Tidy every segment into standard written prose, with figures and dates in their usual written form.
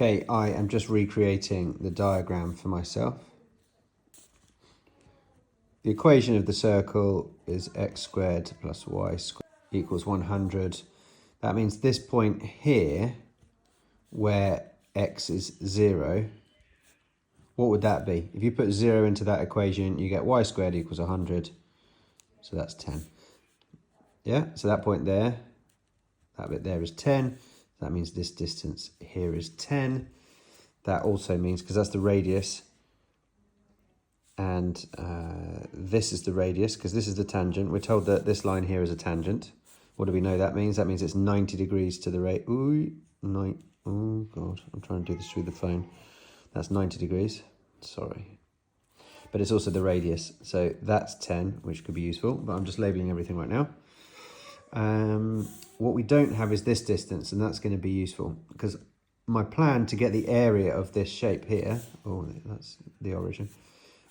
Okay, I am just recreating the diagram for myself. The equation of the circle is x squared plus y squared equals 100. That means this point here, where x is 0, what would that be? If you put 0 into that equation, you get y squared equals 100. So that's 10. Yeah, so that point there, that bit there is 10. That means this distance here is 10. That also means, because that's the radius, and this is the radius, because this is the tangent. We're told that this line here is a tangent. What do we know that means? That means it's 90 degrees to the oh God, I'm trying to do this through the phone. That's 90 degrees, sorry. But it's also the radius, so that's 10, which could be useful, but I'm just labeling everything right now. What we don't have is this distance, and that's going to be useful, because my plan to get the area of this shape here, that's the origin,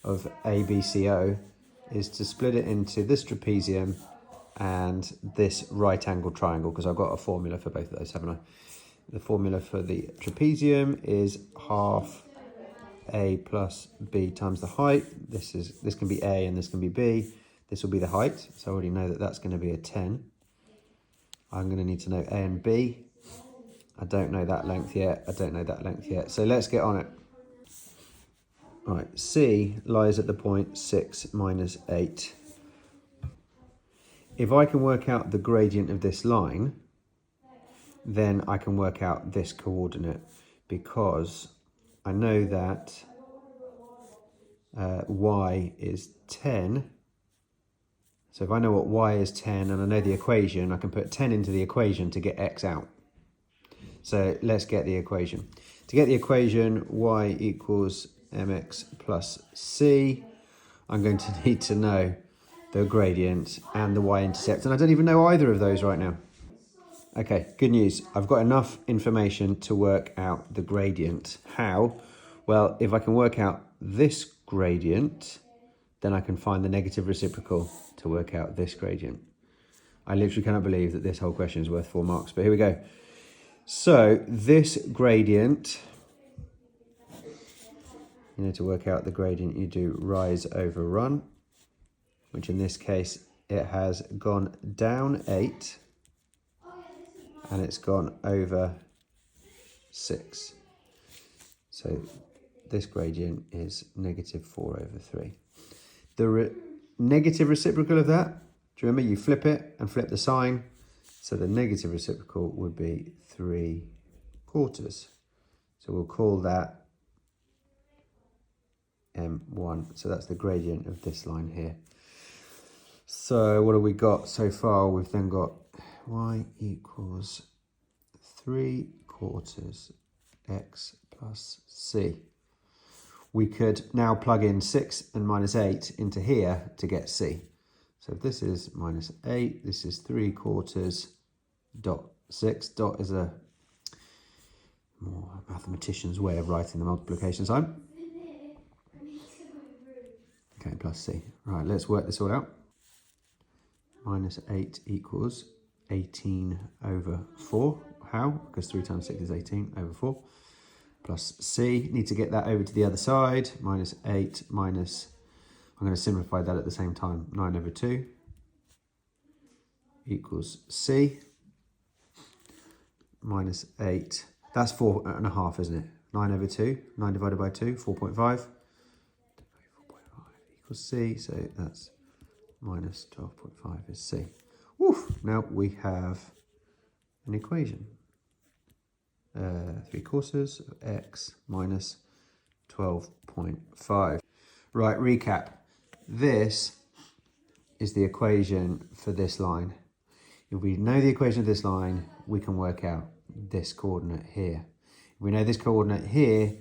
of ABCO, is to split it into this trapezium and this right angle triangle, because I've got a formula for both of those, haven't I? The formula for the trapezium is half A plus B times the height. This can be A and this can be B. This will be the height, so I already know that that's going to be a 10. I'm going to need to know A and B. I don't know that length yet. I don't know that length yet. So let's get on it. Right, C lies at the point 6 minus 8. If I can work out the gradient of this line, then I can work out this coordinate, because I know that y is 10. So if I know what y is 10 and I know the equation, I can put 10 into the equation to get x out. So let's get the equation. To get the equation, y equals mx plus c, I'm going to need to know the gradient and the y-intercept, and I don't even know either of those right now. Okay, good news. I've got enough information to work out the gradient. How? Well, if I can work out this gradient, then I can find the negative reciprocal to work out this gradient. I literally cannot believe that this whole question is worth 4 marks, but here we go. So this gradient, you need to work out the gradient, you do rise over run, which in this case, it has gone down 8 and it's gone over 6. So this gradient is negative 4 over 3. The negative reciprocal of that, do you remember, you flip it and flip the sign? So the negative reciprocal would be 3/4. So we'll call that M1. So that's the gradient of this line here. So what have we got so far? We've then got y equals 3/4 x plus c. We could now plug in 6 and minus 8 into here to get c. So if this is minus 8, this is 3/4 dot 6. Dot is a more mathematician's way of writing the multiplication sign. Okay, plus c. Right, let's work this all out. Minus 8 equals 18 over 4. How? Because 3 times 6 is 18 over 4. Plus c, need to get that over to the other side. Minus 8 minus, I'm going to simplify that at the same time. 9 over 2 equals c. Minus 8, that's 4.5, isn't it? 9 over 2, 9 divided by 2, 4.5. 4.5 equals c, so that's minus 12.5 is c. Woof, now we have an equation. 3/4 of x minus 12.5. Right, recap. This is the equation for this line. If we know the equation of this line, we can work out this coordinate here. If we know this coordinate here,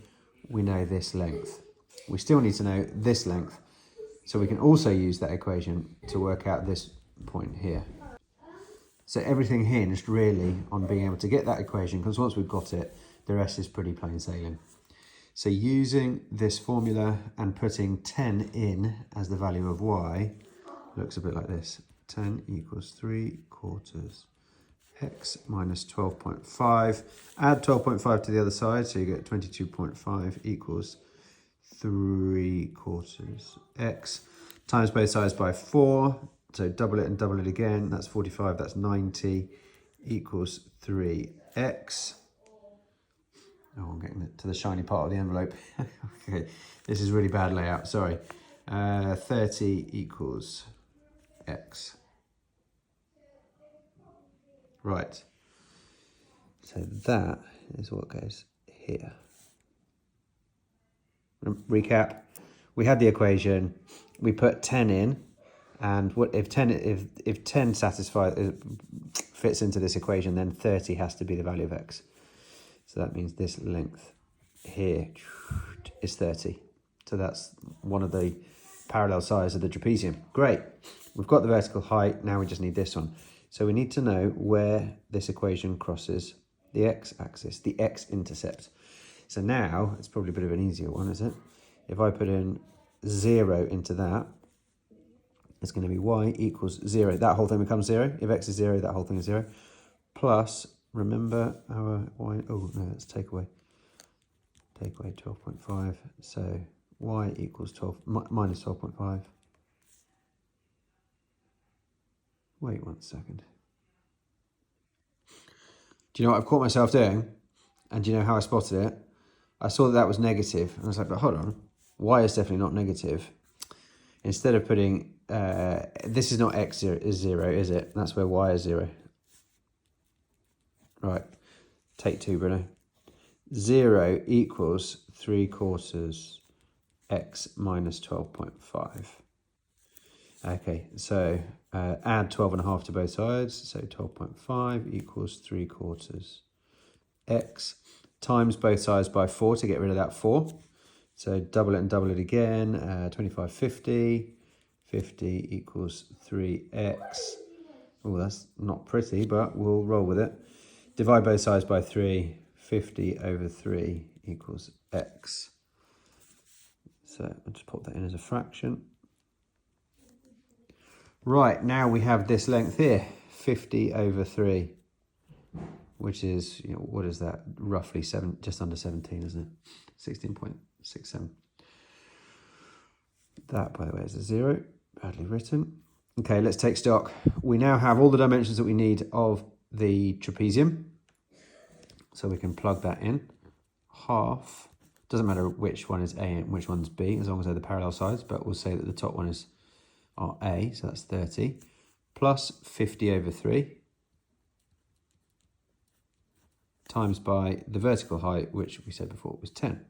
we know this length. We still need to know this length. So we can also use that equation to work out this point here. So everything hinged really on being able to get that equation, because once we've got it, the rest is pretty plain sailing. So using this formula and putting 10 in as the value of y, looks a bit like this. 10 equals 3/4 x minus 12.5. Add 12.5 to the other side, so you get 22.5 equals 3/4 x times both sides by 4. So double it and double it again. That's 45, that's 90 equals 3x. Oh, I'm getting to the shiny part of the envelope. Okay, this is really bad layout, sorry. 30 equals x. Right, so that is what goes here. Recap, we had the equation, we put 10 in, and what if 10 fits into this equation, then 30 has to be the value of x. So that means this length here is 30. So that's one of the parallel sides of the trapezium. Great. We've got the vertical height. Now we just need this one. So we need to know where this equation crosses the x-axis, the x-intercept. So now, it's probably a bit of an easier one, is it? If I put in 0 into that, it's going to be y equals 0. That whole thing becomes 0. If x is 0, that whole thing is 0. Plus, remember our y, oh no, let's take away 12.5. So y equals 12 minus 12.5. Wait 1 second. Do you know what I've caught myself doing? And do you know how I spotted it? I saw that that was negative, and I was like, but hold on, y is definitely not negative. Instead of putting, this is not x is 0, is it? That's where y is 0. Right, take 2, Bruno. 0 equals 3/4 x minus 12.5. Okay, so add 12.5 to both sides, so 12.5 equals 3/4 x times both sides by 4 to get rid of that 4. So double it and double it again, 25, 50. 50 equals 3x. Oh, that's not pretty, but we'll roll with it. Divide both sides by 3. 50 over 3 equals x. So I'll just put that in as a fraction. Right, now we have this length here, 50 over 3, which is, you know, what is that? Roughly just under 17, isn't it? 16.67. That, by the way, is a 0. Badly written. Okay, let's take stock. We now have all the dimensions that we need of the trapezium. So we can plug that in. Half, doesn't matter which one is A and which one's B, as long as they're the parallel sides, but we'll say that the top one is our A, so that's 30, plus 50 over 3, times by the vertical height, which we said before was 10.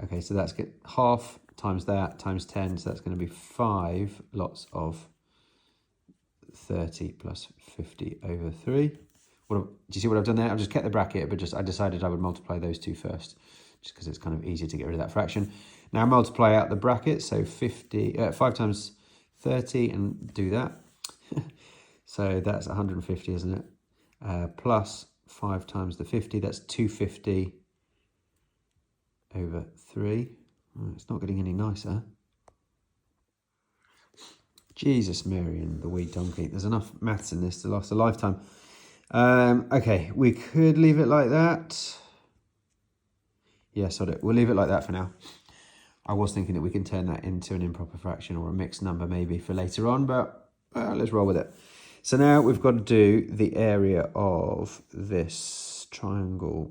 Okay, so that's half times that times 10, so that's going to be 5 lots of 30 plus 50 over 3. Do you see what I've done there? I've just kept the bracket, but I decided I would multiply those two first, just because it's kind of easier to get rid of that fraction. Now multiply out the bracket, so 5 times 30, and do that. So that's 150, isn't it? Plus 5 times the 50, that's 250 over 3. Oh, it's not getting any nicer. Jesus, Mary and the wee donkey. There's enough maths in this to last a lifetime. Okay, we could leave it like that. Yeah, sod it. We'll leave it like that for now. I was thinking that we can turn that into an improper fraction or a mixed number maybe for later on, but let's roll with it. So now we've got to do the area of this triangle.